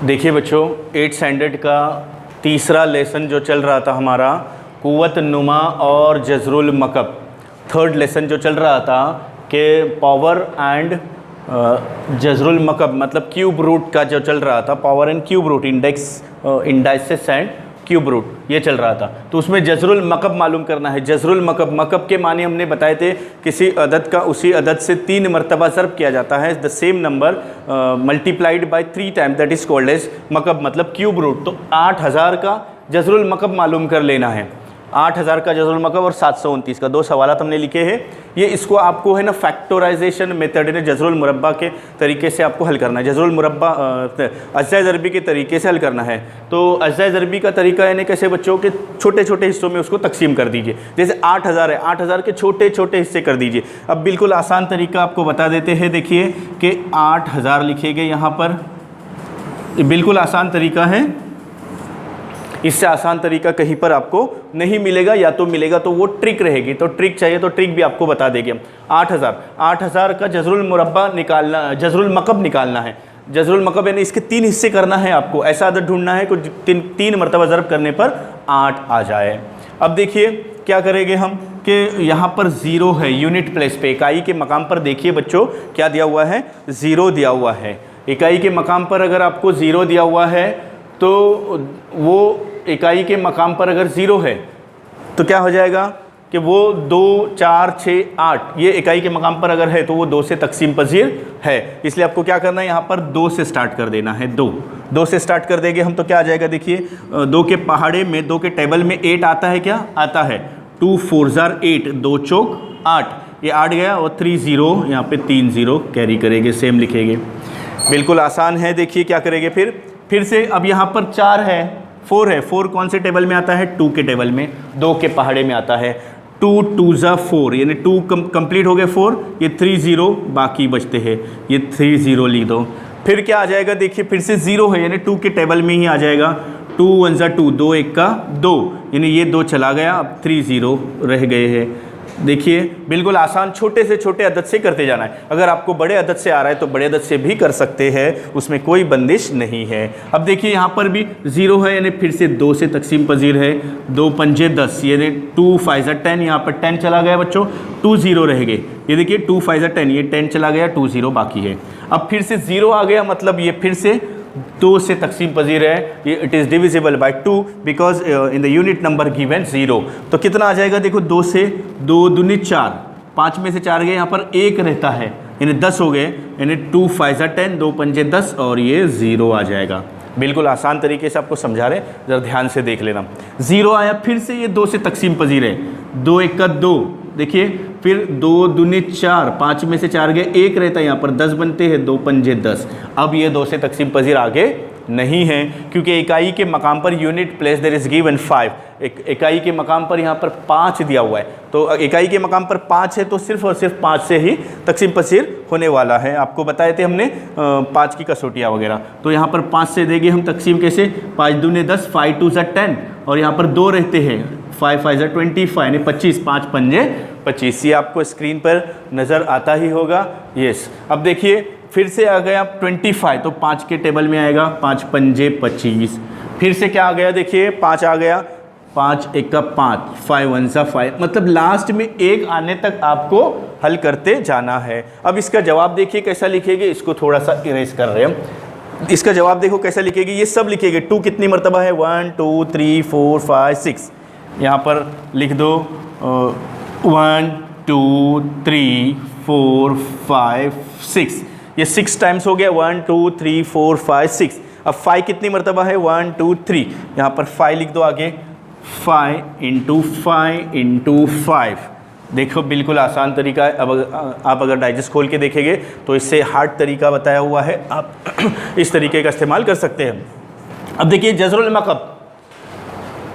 देखिए बच्चों, 8th standard का तीसरा लेसन जो चल रहा था हमारा कुव्वत नुमा और जज़रुल मकब, थर्ड लेसन जो चल रहा था कि पावर एंड जज़रुल मकब मतलब क्यूब रूट का जो चल रहा था, power and cube root, indices and cube root, ये चल रहा था। तो उसमें जज़रुल मकब मालूम करना है। जज़रुल मकब, मकब के माने हमने बताए थे किसी अदद का उसी अदद से 3 मरतबा ज़र्ब किया जाता है, the same number multiplied by 3 time, that is called as मकब मतलब क्यूब रूट। तो 8000 का जज़रुल मकब मालूम कर लेना है। 8000 का जज़रुल मकब और 729 का 2 सवालात हमने लिखे हैं। ये इसको आपको है ना फैक्टराइजेशन मेथड ने जज़रुल मुरब्बा के तरीके से आपको हल करना है। जज़रुल मुरब्बा अज्जा ज़रबी के तरीके से हल करना है। तो अज्जा ज़रबी का तरीका यानी कैसे बच्चों के छोटे छोटे हिस्सों में उसको तकसीम कर दीजिए। जैसे 8000 है, 8000 के छोटे छोटे हिस्से कर दीजिए। अब बिल्कुल आसान तरीका आपको बता देते हैं। देखिए कि 8000 लिखेंगे यहाँ पर, बिल्कुल आसान तरीका है। इससे आसान तरीका कहीं पर आपको नहीं मिलेगा, या तो मिलेगा तो वो ट्रिक रहेगी। तो ट्रिक चाहिए तो ट्रिक भी आपको बता देंगे हम। 8000 का जज़रुल मुरब्बा निकालना, जज़रुल मकब निकालना है। जज़रुल मकब यानी इसके 3 हिस्से करना है आपको। ऐसा अदद ढूंढना है कि 3 मरतबा ज़रब करने पर 8 आ जाए। अब देखिए क्या करेंगे हम कि यहाँ पर 0 है यूनिट प्लेस पे, इकाई के मकाम पर। देखिए बच्चों क्या दिया हुआ है, 0 दिया हुआ है। इकाई के मकाम पर अगर आपको 0 दिया हुआ है तो वो इकाई के मकाम पर अगर 0 है तो क्या हो जाएगा कि वो 2, 4, 6, 8 ये इकाई के मकाम पर अगर है तो वो 2 से तकसीम पजीर है। इसलिए आपको क्या करना है, यहाँ पर 2 से स्टार्ट कर देना है। 2 से स्टार्ट कर देंगे हम तो क्या आ जाएगा, देखिए 2 के पहाड़े में, 2 के टेबल में 8 आता है। क्या आता है? 2 4 ज़ार 8, 2 चौक 8, ये 8 गया और 3 0, यहाँ पे 3 0 कैरी करेंगे, सेम लिखेंगे। बिल्कुल आसान है। देखिए क्या करेंगे फिर से। अब यहाँ पर 4 है, 4 है। 4 कौन से टेबल में आता है? 2 के टेबल में, 2 के पहाड़े में आता है। 2 2 ज़ा 4 यानी 2 कंप्लीट हो गए 4, ये 3 0 बाकी बचते हैं, ये 3 0 लिख दो। फिर क्या आ जाएगा, देखिए फिर से 0 है यानी 2 के टेबल में ही आ जाएगा। 2 1 ज़ा 2, 2 1 का 2 यानी ये 2 चला गया, अब 3 0 रह गए हैं। देखिए बिल्कुल आसान, छोटे से छोटे अदद से करते जाना है। अगर आपको बड़े अदद से आ रहा है तो बड़े अदद से भी कर सकते हैं, उसमें कोई बंदिश नहीं है। अब देखिए यहाँ पर भी 0 है यानी फिर से 2 से तकसीम पजीर है। 2 पंजे 10 यानी 2 5 ज़ा 10, यहाँ पर 10 चला गया बच्चों, 2 0 रह गए। ये देखिए 2 5 ज़ा 10, ये 10 चला गया, 2 0 बाकी है। अब फिर से 0 आ गया मतलब ये फिर से 2 से तकसीम पजीर है। ये it is divisible by 2 because in the unit number given 0। तो कितना आ जाएगा, देखो 2 से 2 दूनी 4, 5 में से 4 गए, यहाँ पर 1 रहता है यानी 10 हो गए, यानी 2 5 ज़ा 10, 2 पंजे 10 और ये 0 आ जाएगा। बिल्कुल आसान तरीके से आपको समझा रहे, ज़रा ध्यान से देख लेना। 0 आया, फिर से ये 2 से तकसीम पजीर है। 2 1 का 2, देखिए फिर 2 दूनी 4, 5 में से 4 गए, 1 रहता है, यहाँ पर 10 बनते हैं, 2 पंजे 10। अब ये 2 से तकसीम पजीर आगे नहीं है क्योंकि इकाई के मकाम पर unit place there is given 5। इकाई के मकाम पर यहाँ पर 5 दिया हुआ है, तो इकाई के मकाम पर 5 है तो सिर्फ और सिर्फ 5 से ही तकसीम पसीर होने वाला है। आपको बताए थे हमने 5 की कसौटियाँ वगैरह। तो यहाँ पर 5 से देंगे हम तकसीम कैसे, 5 दूने 10, 5 2 ज़ा 10 और यहाँ पर 2 रहते हैं, 5 5 ज़ा 25 यानी 25, 5 पंजे 25। ये आपको स्क्रीन पर नज़र आता ही होगा। यस, अब देखिए फिर से आ गया 25, तो 5 के टेबल में आएगा, 5 पंजे 25। फिर से क्या आ गया, देखिए 5 आ गया, 5 1 का 5, 5 1 ज़ा 5, मतलब लास्ट में 1 आने तक आपको हल करते जाना है। अब इसका जवाब देखिए कैसा लिखेंगे, इसको थोड़ा सा इरेज कर रहे हैं। इसका जवाब देखो कैसा लिखेगी, ये सब लिखेंगे। 2 कितनी मरतबा है, 1 2 3 4 5 6, यहाँ पर लिख दो 1 2 3 4 5 6, ये 6 टाइम्स हो गया, 1 2 3 4 5 6। अब 5 कितनी मरतबा है, 1 2 3, यहाँ पर 5 लिख दो आगे, 5 × 5 × 5। देखो बिल्कुल आसान तरीका है। अब आप अगर डाइजेस्ट खोल के देखेंगे तो इससे हार्ड तरीका बताया हुआ है, आप इस तरीके का इस्तेमाल कर सकते हैं। अब देखिए जज़रुल मकब,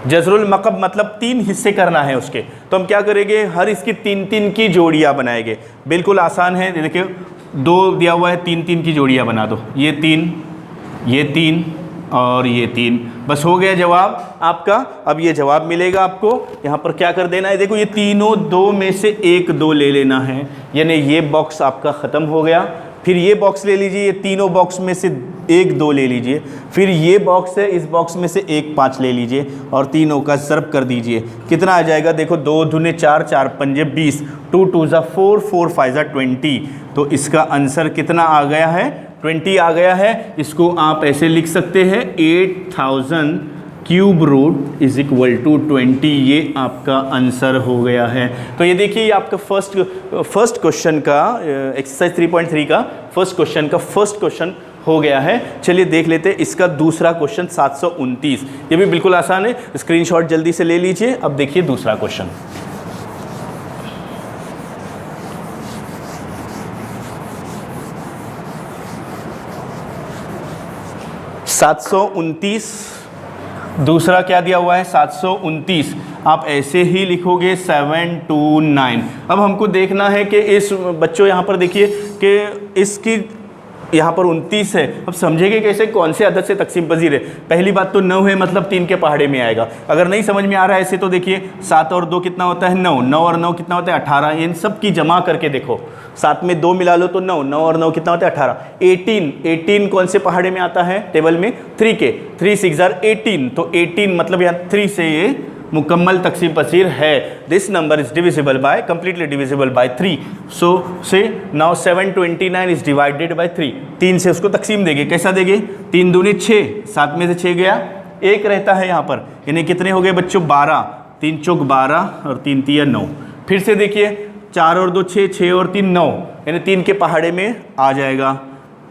जज़रुल मकब मतलब 3 हिस्से करना है उसके, तो हम क्या करेंगे, हर इसकी 3-3 की जोड़ियाँ बनाएंगे। बिल्कुल आसान है। देखिए 2 दिया हुआ है, 3-3 की जोड़ियाँ बना दो, ये 3, ये 3 और ये 3, बस हो गया जवाब आपका। अब ये जवाब मिलेगा आपको, यहाँ पर क्या कर देना है, देखो ये तीनों 2 में से 1 2 ले लेना है, यानी ये बॉक्स आपका ख़त्म हो गया। फिर ये बॉक्स ले लीजिए, ये तीनों बॉक्स में से 1 2 ले लीजिए, फिर ये बॉक्स है, इस बॉक्स में से 1 5 ले लीजिए और तीनों का ज़र्ब कर दीजिए। कितना आ जाएगा देखो, 2 दूने 4, 4 पंजे 20, 2 2 ज़ा 4, 4 5 ज़ा 20। तो इसका आंसर कितना आ गया है, 20 आ गया है। इसको आप ऐसे लिख सकते हैं 8000 cube root is equal to 20। ये आपका आंसर हो गया है। तो ये देखिए, ये आपका फर्स्ट क्वेश्चन का एक्सरसाइज 3.3 का फर्स्ट क्वेश्चन हो गया है। चलिए देख लेते हैं इसका दूसरा क्वेश्चन 729। ये भी बिल्कुल आसान है, स्क्रीनशॉट जल्दी से ले लीजिए। अब देखिए दूसरा क्वेश्चन। दूसरा क्या दिया हुआ है, 729। आप ऐसे ही लिखोगे 729। अब हमको देखना है कि इस बच्चों यहाँ पर देखिए कि इसकी यहाँ पर 29 है। अब समझेंगे कैसे, कौन से अदद से तकसीम पजीर है। पहली बात तो 9 है, मतलब 3 के पहाड़े में आएगा। अगर नहीं समझ में आ रहा है ऐसे तो देखिए 7 और 2 कितना होता है, 9, 9 और 9 कितना होता है, 18। इन सब की जमा करके देखो, 7 में 2 मिला लो तो 9, 9 और 9 कितना होता है, 18। 18 कौन से पहाड़े में आता है टेबल में, 3 के। 3 6 18, तो 18 मतलब यहाँ 3 से ये मुकम्मल तकसीम पसीर है। This number is divisible by, completely divisible by 3। सो से नाउ 729 इज डिवाइडेड बाय 3। 3 से उसको तकसीम देंगे, कैसा देंगे, 3 दूनी 6, 7 में से 6 गया, 1 रहता है यहाँ पर। इन्हें कितने हो गए बच्चों, 12, 3 चौक 12 और 3 तिया 9। फिर से देखिए 4 और 2 6, 6 और 3 9, यानी 3 के पहाड़े में आ जाएगा।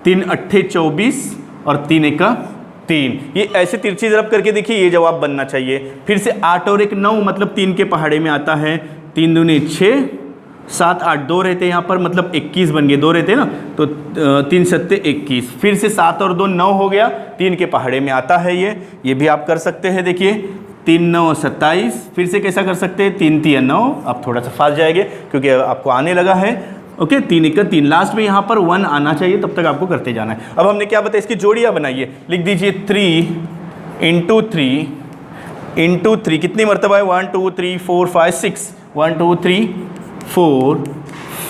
3 अट्ठे 24 और 3 1 3। ये ऐसे तिरछी ज़रब करके देखिए, ये जवाब बनना चाहिए। फिर से 8 और 1 9, मतलब 3 के पहाड़े में आता है। 3 दूनी 6, 7 8 2 रहते हैं यहाँ पर, मतलब 21 बन गए, 2 रहते हैं ना, तो 3 सत्ते 21। फिर से 7 और 2 9 हो गया, 3 के पहाड़े में आता है ये भी आप कर सकते हैं। देखिए 3 9 27। फिर से कैसा कर सकते हैं, 3 3 9। आप थोड़ा सा फास्ट जाएंगे क्योंकि आपको आने लगा है। ओके, 3 1 3, लास्ट में यहाँ पर 1 आना चाहिए, तब तक आपको करते जाना है। अब हमने क्या बताया, इसकी जोड़ियाँ बनाइए। लिख दीजिए 3 इंटू 3 कितनी मरतबा है, 1 2 3 4 5 6, 1 2 3 4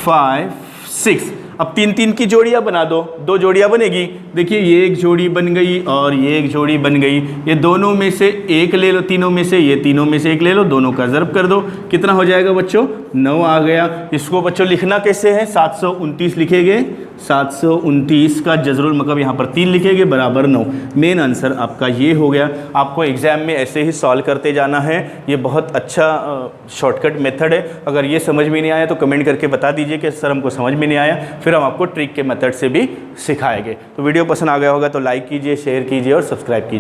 5 6। अब 3 3 की जोड़ियाँ बना दो, 2 जोड़ियाँ बनेगी। देखिए ये एक जोड़ी बन गई और ये एक जोड़ी बन गई। ये दोनों में से एक ले लो, तीनों में से, ये तीनों में से एक ले लो, दोनों का ज़र्ब कर दो। कितना हो जाएगा बच्चों, 9 आ गया। इसको बच्चों लिखना कैसे है, 729 लिखेंगे। 729 का जज़रुल मकब यहाँ पर 3 लिखेंगे, बराबर 9। मेन आंसर आपका ये हो गया। आपको एग्ज़ाम में ऐसे ही सॉल्व करते जाना है। ये बहुत अच्छा शॉर्टकट मेथड है। अगर ये समझ में नहीं आया तो कमेंट करके बता दीजिए कि सर हमको समझ में नहीं आया, फिर हम आपको ट्रिक के मेथड से भी सिखाएंगे। तो वीडियो पसंद आ गया होगा तो लाइक कीजिए, शेयर कीजिए और सब्सक्राइब कीजिए।